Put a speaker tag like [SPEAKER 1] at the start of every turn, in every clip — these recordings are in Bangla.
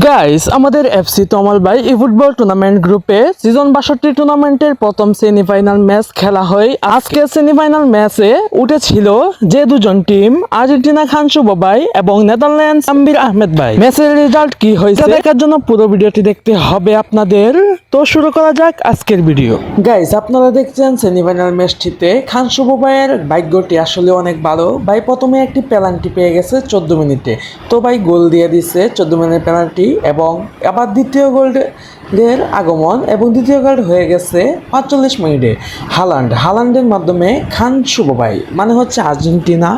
[SPEAKER 1] গাইস আমাদের এফসি তমাল ভাই ই ফুটবল টুর্নামেন্ট গ্রুপে সিজন 62 টুর্নামেন্টের প্রথম সেমিফাইনাল ম্যাচ খেলা হয়। আজকে সেমিফাইনাল ম্যাচে উঠেছিল যে দুজন টিম, আর্জেন্টিনা খান শুভ ভাই এবং নেদারল্যান্ডস আম্বির আহমেদ ভাই। ম্যাচের রেজাল্ট কি হয়েছে দেখার জন্য পুরো ভিডিওটি দেখতে হবে আপনাদের। তো শুরু করা যাক আজকের ভিডিও। গাইস আপনারা দেখছেন সেমিফাইনাল ম্যাচটিতে খান শুভ ভাইয়ের ভাগ্যটি আসলে অনেক ভালো। ভাই প্রথমে একটি পেনাল্টি পেয়ে গেছে 14 মিনিটে, তো ভাই গোল দিয়ে দিচ্ছে 14 মিনিটের পেনাল্টি, এবং আবার দ্বিতীয় গোলের আগমন এবং দ্বিতীয় গোল হয়ে গেছে 45 মিনিটে হালান্ডের মাধ্যমে খান শুভ ভাই মানে হচ্ছে আর্জেন্টিনা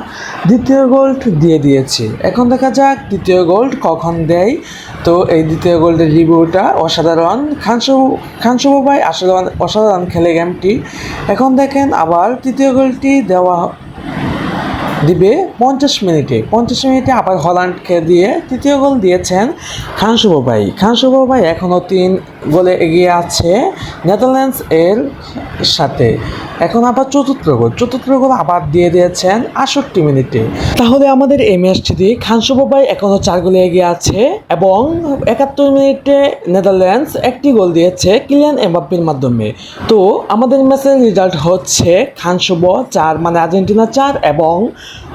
[SPEAKER 1] দ্বিতীয় গোল দিয়ে দিয়েছে। এখন দেখা যাক দ্বিতীয় গোল কখন দেয়। তো এই দ্বিতীয় গোলের রিভিউটা অসাধারণ। খান শুভ ভাই আসলে অসাধারণ খেলে গেমটি। এখন দেখেন আবার তৃতীয় গোলটি দিবে 50 মিনিটে আবার হল্যান্ডকে দিয়ে তৃতীয় গোল দিয়েছেন খান শুভ ভাই এখনও 3 গোলে এগিয়ে আছে নেদারল্যান্ডস এর সাথে। এখন আবার চতুর্থ গোল আবার দিয়ে দিয়েছেন 68 মিনিটে। তাহলে আমাদের এই ম্যাচটি খান শুভ ভাই এখনও 4 গোলে এগিয়ে আছে, এবং 71 মিনিটে নেদারল্যান্ডস একটি গোল দিয়েছে কিলিয়ান এমবাপ্পের মাধ্যমে। তো আমাদের ম্যাচের রেজাল্ট হচ্ছে খান শুভ 4 মানে আর্জেন্টিনা 4 এবং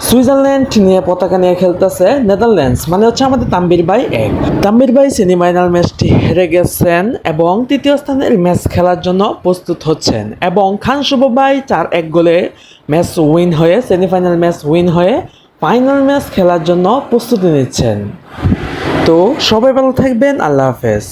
[SPEAKER 1] সুইজারল্যান্ড নিয়ে পতাকা নিয়ে খেলতেছে নেদারল্যান্ডস মানে হচ্ছে আমাদের তাম্বির ভাই 1। তাম্বির ভাই সেমিফাইনাল ম্যাচটি হেরে গেছেন এবং তৃতীয় স্থানের ম্যাচ খেলার জন্য প্রস্তুত হচ্ছেন, এবং খান শুভ ভাই 4-1 গোলে ম্যাচ উইন হয়ে সেমিফাইনাল ম্যাচ উইন হয়ে ফাইনাল ম্যাচ খেলার জন্য প্রস্তুতি নিচ্ছেন। তো সবাই ভালো থাকবেন, আল্লাহ হাফেজ।